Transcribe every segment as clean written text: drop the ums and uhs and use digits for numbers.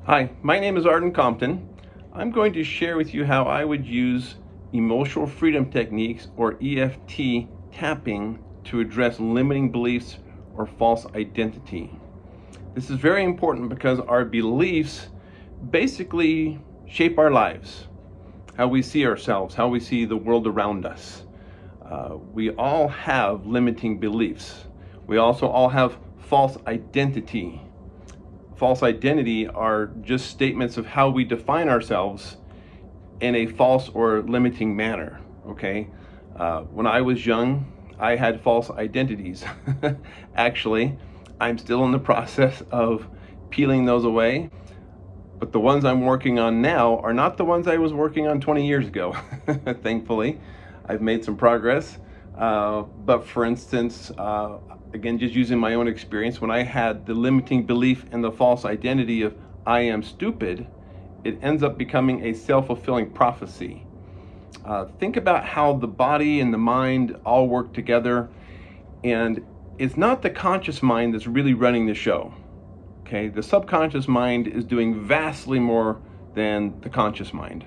Hi, my name is Arden Compton. I'm going to share with you how I would use emotional freedom techniques or EFT tapping to address limiting beliefs or false identity. This is very important because our beliefs basically shape our lives, how we see ourselves, how we see the world around us. We all have limiting beliefs. We also all have false identity. False identity are just statements of how we define ourselves in a false or limiting manner. Okay, when I was young, I had false identities. Actually, I'm still in the process of peeling those away, but the ones I'm working on now are not the ones I was working on 20 years ago. Thankfully, I've made some progress. But for instance, again, just using my own experience, when I had the limiting belief in the false identity of I am stupid, it ends up becoming a self-fulfilling prophecy. Think about how the body and the mind all work together, and it's not the conscious mind that's really running the show. Okay, the subconscious mind is doing vastly more than the conscious mind.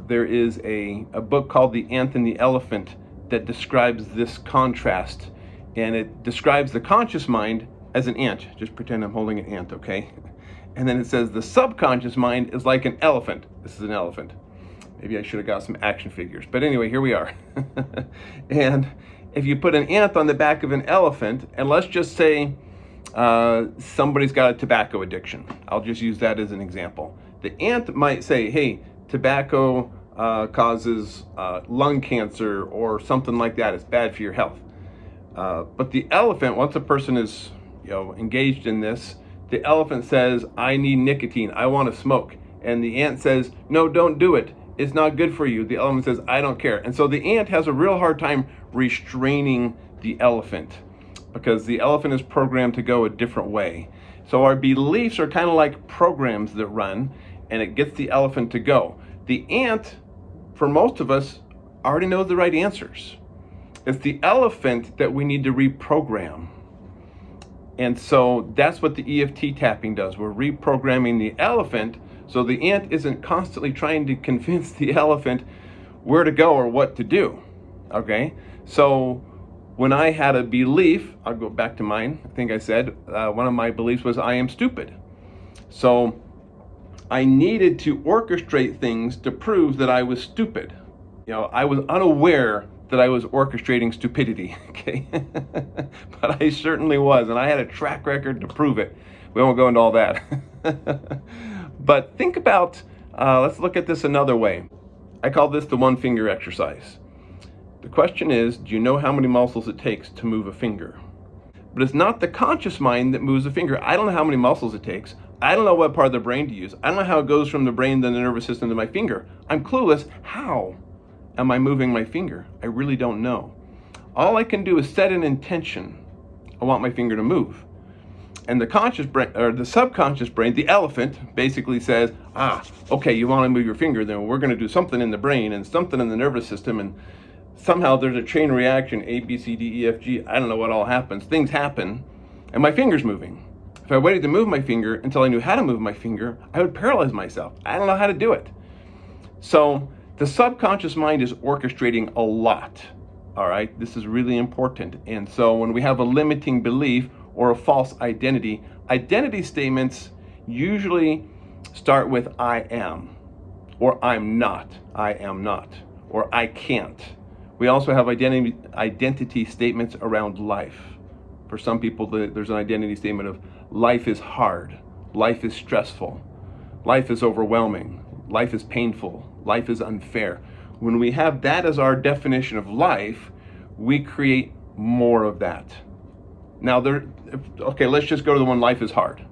There is a book called The Ant and the Elephant that describes this contrast, and it describes the conscious mind as an ant. Just pretend I'm holding an ant, okay? And then it says the subconscious mind is like an elephant. This is an elephant. Maybe I should have got some action figures, but anyway, here we are. And if you put an ant on the back of an elephant, and let's just say somebody's got a tobacco addiction. I'll just use that as an example. The ant might say, hey, tobacco causes lung cancer or something like that. It's bad for your health. But the elephant, once a person is engaged in this, the elephant says, I need nicotine. I want to smoke. And the ant says, no, don't do it. It's not good for you. The elephant says, I don't care. And so the ant has a real hard time restraining the elephant, because the elephant is programmed to go a different way. So our beliefs are kind of like programs that run, and it gets the elephant to go. The ant, for most of us, already knows the right answers. It's the elephant that we need to reprogram. And so that's what the EFT tapping does. We're reprogramming the elephant so the ant isn't constantly trying to convince the elephant where to go or what to do. Okay? So when I had a belief, I'll go back to mine. I think I said one of my beliefs was I am stupid. So I needed to orchestrate things to prove that I was stupid. I was unaware that I was orchestrating stupidity, okay? But I certainly was, and I had a track record to prove it. We won't go into all that. But think about, let's look at this another way. I call this the one finger exercise. The question is, do you know how many muscles it takes to move a finger? But it's not the conscious mind that moves a finger. I don't know how many muscles it takes. I don't know what part of the brain to use. I don't know how it goes from the brain to the nervous system to my finger. I'm clueless. How am I moving my finger? I really don't know. All I can do is set an intention. I want my finger to move. And the conscious brain, or the subconscious brain, the elephant, basically says, okay, you want to move your finger, then we're going to do something in the brain and something in the nervous system, and somehow there's a chain reaction, A, B, C, D, E, F, G, I don't know what all happens. Things happen, and my finger's moving. If I waited to move my finger until I knew how to move my finger, I would paralyze myself. I don't know how to do it. So the subconscious mind is orchestrating a lot, all right? This is really important. And so when we have a limiting belief or a false identity, identity statements usually start with I am, or I'm not, I am not, or I can't. We also have identity statements around life. For some people, there's an identity statement of life is hard, life is stressful, life is overwhelming, life is painful, life is unfair. When we have that as our definition of life, we create more of that. Now, okay, let's just go to the one, life is hard.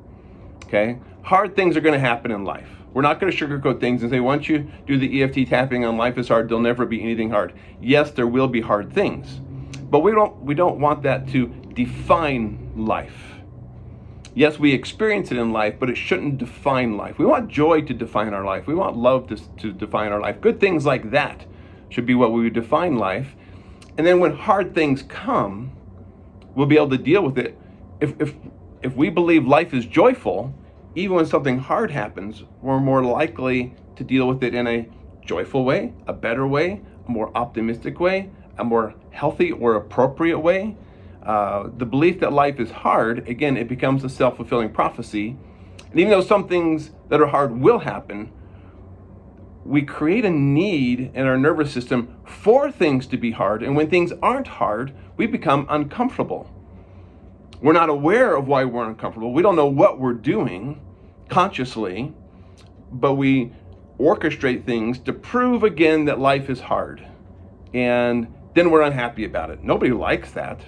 Okay? Hard things are going to happen in life. We're not going to sugarcoat things and say, once you do the EFT tapping on life is hard, there'll never be anything hard. Yes, there will be hard things, but we don't want that to define life. Yes, we experience it in life, but it shouldn't define life. We want joy to define our life. We want love to define our life. Good things like that should be what we would define life. And then when hard things come, we'll be able to deal with it. If we believe life is joyful, even when something hard happens, we're more likely to deal with it in a joyful way, a better way, a more optimistic way, a more healthy or appropriate way. The belief that life is hard, again, it becomes a self-fulfilling prophecy. And even though some things that are hard will happen, we create a need in our nervous system for things to be hard. And when things aren't hard, we become uncomfortable. We're not aware of why we're uncomfortable. We don't know what we're doing consciously, but we orchestrate things to prove again that life is hard. And then we're unhappy about it. Nobody likes that.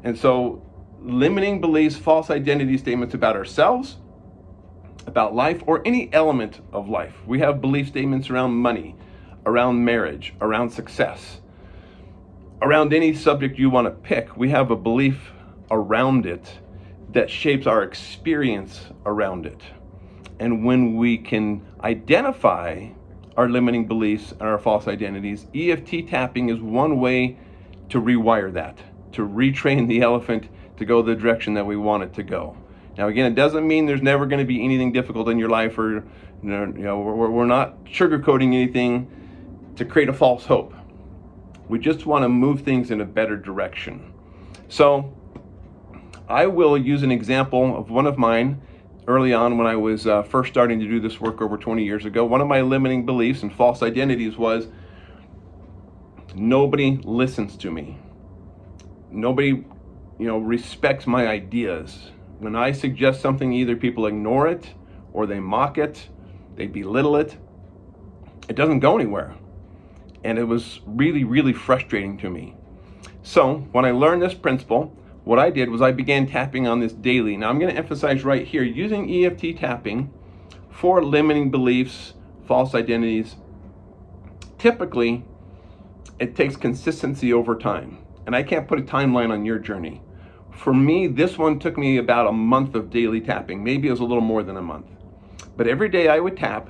And so limiting beliefs, false identity statements about ourselves, about life, or any element of life. We have belief statements around money, around marriage, around success, around any subject you want to pick. We have a belief around it that shapes our experience around it. And when we can identify our limiting beliefs and our false identities, EFT tapping is one way to rewire that, to retrain the elephant to go the direction that we want it to go. Now, again, it doesn't mean there's never going to be anything difficult in your life, or we're not sugarcoating anything to create a false hope. We just want to move things in a better direction. So I will use an example of one of mine early on when I was first starting to do this work over 20 years ago. One of my limiting beliefs and false identities was nobody listens to me. Nobody, respects my ideas. When I suggest something, either people ignore it or they mock it, they belittle it. It doesn't go anywhere. And it was really, really frustrating to me. So when I learned this principle, what I did was I began tapping on this daily. Now I'm going to emphasize right here, using EFT tapping for limiting beliefs, false identities. Typically, it takes consistency over time. And I can't put a timeline on your journey. For me, this one took me about a month of daily tapping. Maybe it was a little more than a month. But every day I would tap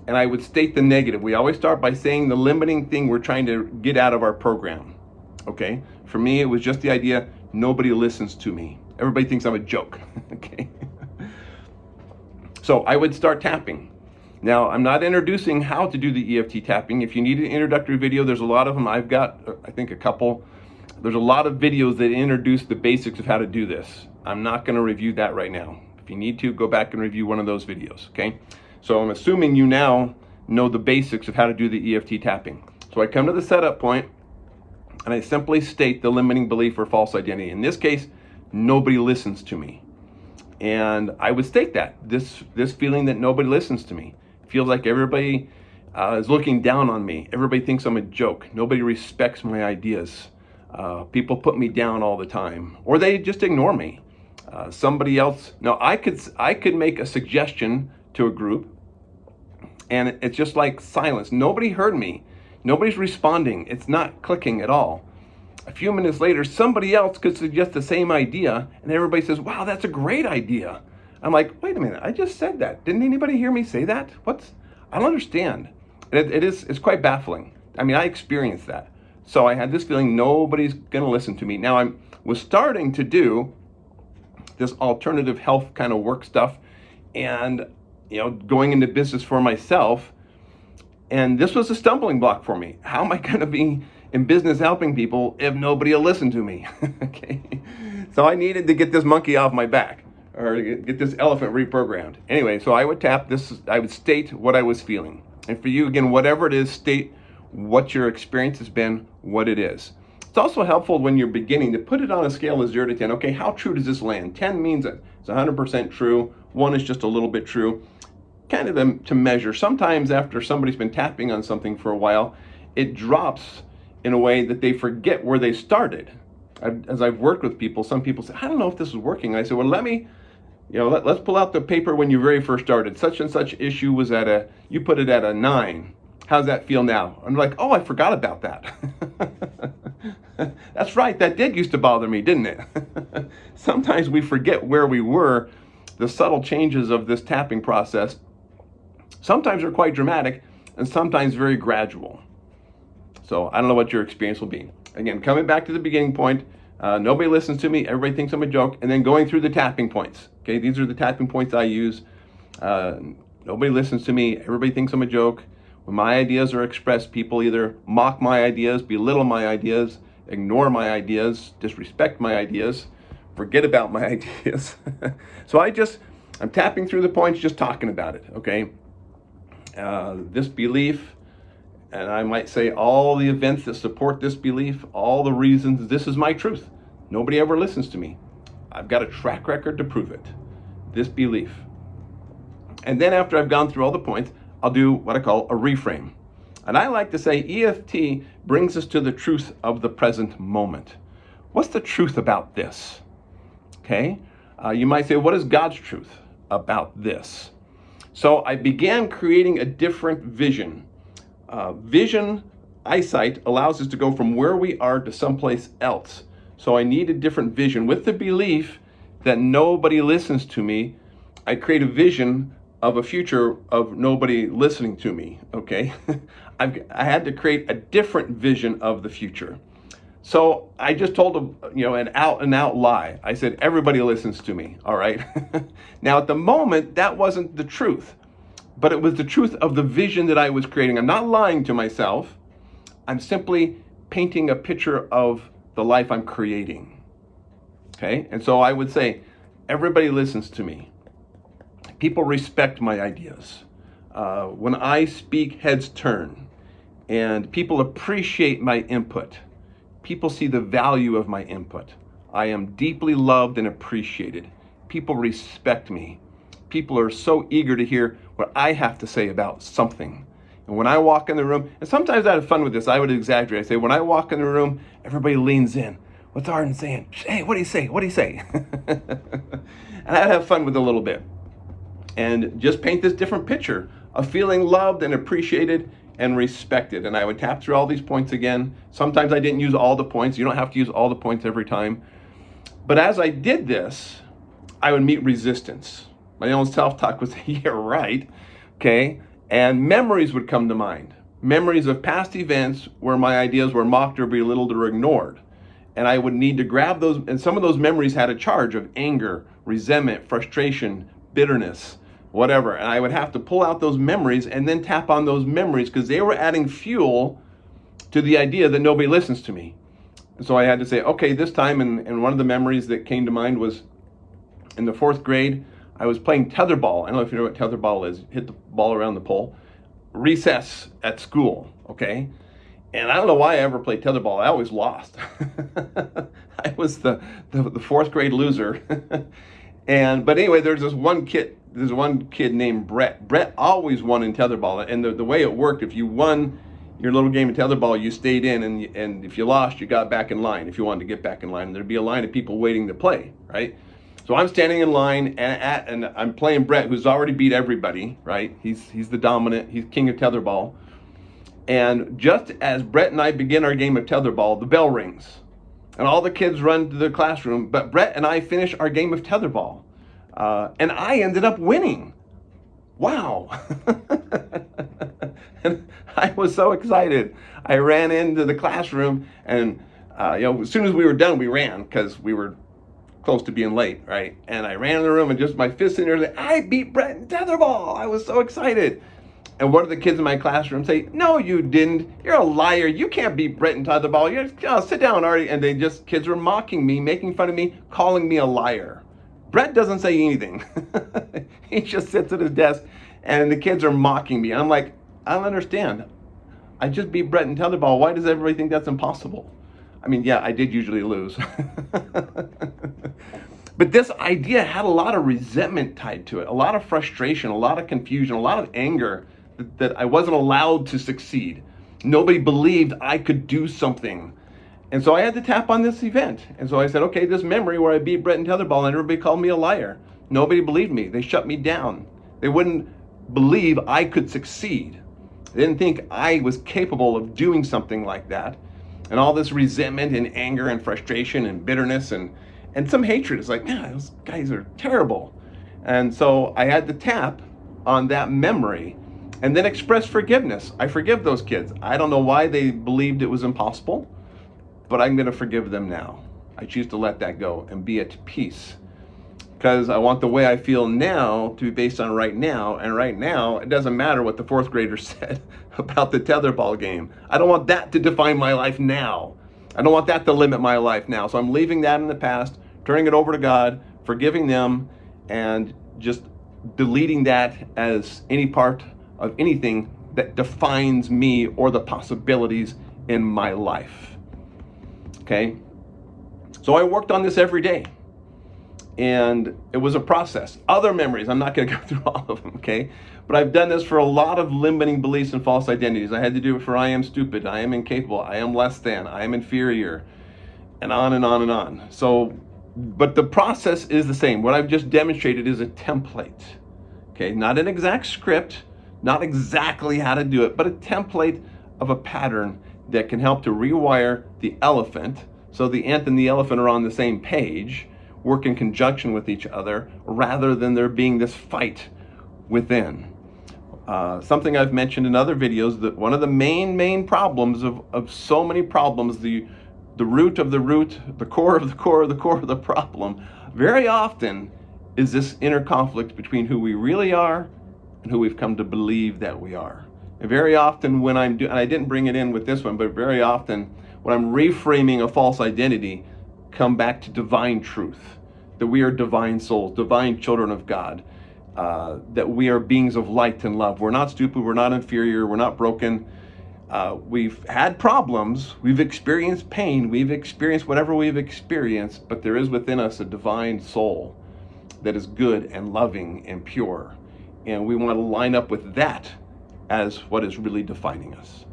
and I would state the negative. We always start by saying the limiting thing we're trying to get out of our program. Okay? For me, it was just the idea, nobody listens to me. Everybody thinks I'm a joke. Okay? So I would start tapping. Now, I'm not introducing how to do the EFT tapping. If you need an introductory video, there's a lot of them. I've got, I think, a couple. There's a lot of videos that introduce the basics of how to do this. I'm not going to review that right now. If you need to, go back and review one of those videos, okay? So I'm assuming you now know the basics of how to do the EFT tapping. So I come to the setup point, and I simply state the limiting belief or false identity. In this case, nobody listens to me. And I would state that, this feeling that nobody listens to me. It feels like everybody is looking down on me. Everybody thinks I'm a joke. Nobody respects my ideas. People put me down all the time, or they just ignore me. Somebody else, no, I could make a suggestion to a group, and it's just like silence. Nobody heard me. Nobody's responding. It's not clicking at all. A few minutes later, somebody else could suggest the same idea, and everybody says, wow, that's a great idea. I'm like, wait a minute, I just said that. Didn't anybody hear me say that? I don't understand. It's quite baffling. I mean, I experienced that. So I had this feeling nobody's going to listen to me. Now I was starting to do this alternative health kind of work stuff and, going into business for myself. And this was a stumbling block for me. How am I going to be in business helping people if nobody will listen to me? Okay. So I needed to get this monkey off my back, or get this elephant reprogrammed. Anyway, so I would tap this, I would state what I was feeling. And for you, again, whatever it is, state what your experience has been, what it is. It's also helpful when you're beginning to put it on a scale of 0 to 10. Okay, how true does this land? 10 means it's 100% true. 1 is just a little bit true. Kind of to measure. Sometimes after somebody's been tapping on something for a while, it drops in a way that they forget where they started. As I've worked with people, some people say, I don't know if this is working. And I say, well, let's pull out the paper when you very first started. Such and such issue was you put it at a 9. How's that feel now? I'm like, oh, I forgot about that. That's right, that did used to bother me, didn't it? Sometimes we forget where we were. The subtle changes of this tapping process sometimes are quite dramatic and sometimes very gradual. So I don't know what your experience will be. Again, coming back to the beginning point, nobody listens to me, everybody thinks I'm a joke, and then going through the tapping points. Okay, these are the tapping points I use. Uh, Nobody listens to me. Everybody thinks I'm a joke. When my ideas are expressed, people either mock my ideas, belittle my ideas, ignore my ideas, disrespect my ideas, forget about my ideas. So I'm tapping through the points, just talking about it, okay? This belief, and I might say all the events that support this belief, all the reasons, this is my truth. Nobody ever listens to me. I've got a track record to prove it. This belief. And then after I've gone through all the points, I'll do what I call a reframe. And I like to say EFT brings us to the truth of the present moment. What's the truth about this? Okay? You might say, what is God's truth about this? So I began creating a different vision. Eyesight allows us to go from where we are to someplace else. So I need a different vision. With the belief that nobody listens to me, I create a vision of a future of nobody listening to me, okay? I had to create a different vision of the future. So I just told an out and out lie. I said, everybody listens to me, all right? Now at the moment, that wasn't the truth, but it was the truth of the vision that I was creating. I'm not lying to myself. I'm simply painting a picture of the life I'm creating, okay? And so I would say, everybody listens to me. People respect my ideas. When I speak, heads turn, and people appreciate my input. People see the value of my input. I am deeply loved and appreciated. People respect me. People are so eager to hear what I have to say about something. And when I walk in the room, and sometimes I have fun with this, I would exaggerate. I say, when I walk in the room, everybody leans in. What's Arden saying? Hey, what do you say? What do you say? And I'd have fun with it a little bit. And just paint this different picture of feeling loved and appreciated and respected. And I would tap through all these points again. Sometimes I didn't use all the points. You don't have to use all the points every time. But as I did this, I would meet resistance. My own self-talk was, yeah, right, okay? And memories would come to mind. Memories of past events where my ideas were mocked or belittled or ignored. And I would need to grab those, and some of those memories had a charge of anger, resentment, frustration, bitterness, whatever. And I would have to pull out those memories and then tap on those memories because they were adding fuel to the idea that nobody listens to me. And so I had to say, okay, this time, and one of the memories that came to mind was in the 4th grade, I was playing tetherball. I don't know if you know what tetherball is. Hit the ball around the pole. Recess at school, okay? And I don't know why I ever played tetherball. I always lost. I was the 4th grade loser. But anyway, there's one kid named Brett. Brett always won in tetherball. And the way it worked, if you won your little game of tetherball, you stayed in, and if you lost, you got back in line if you wanted to get back in line. And there'd be a line of people waiting to play, right? So I'm standing in line, and I'm playing Brett, who's already beat everybody, right? He's the dominant, he's king of tetherball. And just as Brett and I begin our game of tetherball, the bell rings. And all the kids run to the classroom, but Brett and I finish our game of tetherball. And I ended up winning. Wow. And I was so excited. I ran into the classroom, and as soon as we were done, we ran because we were close to being late, right? And I ran in the room and just my fist in there, I beat Brett in tetherball. I was so excited. And one of the kids in my classroom say, no, you didn't. You're a liar. You can't beat Brett in tetherball. Sit down, Artie. And kids were mocking me, making fun of me, calling me a liar. Brett doesn't say anything. He just sits at his desk, and the kids are mocking me. I'm like, I don't understand. I just beat Brett in tetherball. Why does everybody think that's impossible? I mean, yeah, I did usually lose. But this idea had a lot of resentment tied to it, a lot of frustration, a lot of confusion, a lot of anger that I wasn't allowed to succeed. Nobody believed I could do something. And so I had to tap on this event. And so I said, okay, this memory where I beat Brett in tetherball and everybody called me a liar. Nobody believed me. They shut me down. They wouldn't believe I could succeed. They didn't think I was capable of doing something like that. And all this resentment and anger and frustration and bitterness and some hatred. It's like, man, those guys are terrible. And so I had to tap on that memory and then express forgiveness. I forgive those kids. I don't know why they believed it was impossible, but I'm going to forgive them now. I choose to let that go and be at peace. because I want the way I feel now to be based on right now. And right now, it doesn't matter what the fourth grader said about the tetherball game. I don't want that to define my life now. I don't want that to limit my life now. So I'm leaving that in the past, turning it over to God, forgiving them, and just deleting that as any part of anything that defines me or the possibilities in my life. Okay? So I worked on this every day. And it was a process. Other memories, I'm not going to go through all of them, okay? But I've done this for a lot of limiting beliefs and false identities. I had to do it for I am stupid, I am incapable, I am less than, I am inferior, and on and on and on. So, but the process is the same. What I've just demonstrated is a template, okay? Not an exact script, not exactly how to do it, but a template of a pattern that can help to rewire the elephant so the ant and the elephant are on the same page, work in conjunction with each other, rather than there being this fight within. Something I've mentioned in other videos, that one of the main problems of so many problems, the root of the root, the core of the core of the core of the problem, very often is this inner conflict between who we really are and who we've come to believe that we are. And very often when I'm doing, and I didn't bring it in with this one, but very often when I'm reframing a false identity, come back to divine truth, that we are divine souls, divine children of God, that we are beings of light and love. We're not stupid, we're not inferior, we're not broken. We've had problems, we've experienced pain, we've experienced whatever we've experienced, but there is within us a divine soul that is good and loving and pure. And we want to line up with that as what is really defining us.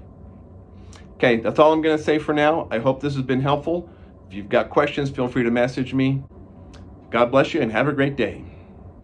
Okay, that's all I'm going to say for now. I hope this has been helpful. If you've got questions, feel free to message me. God bless you and have a great day.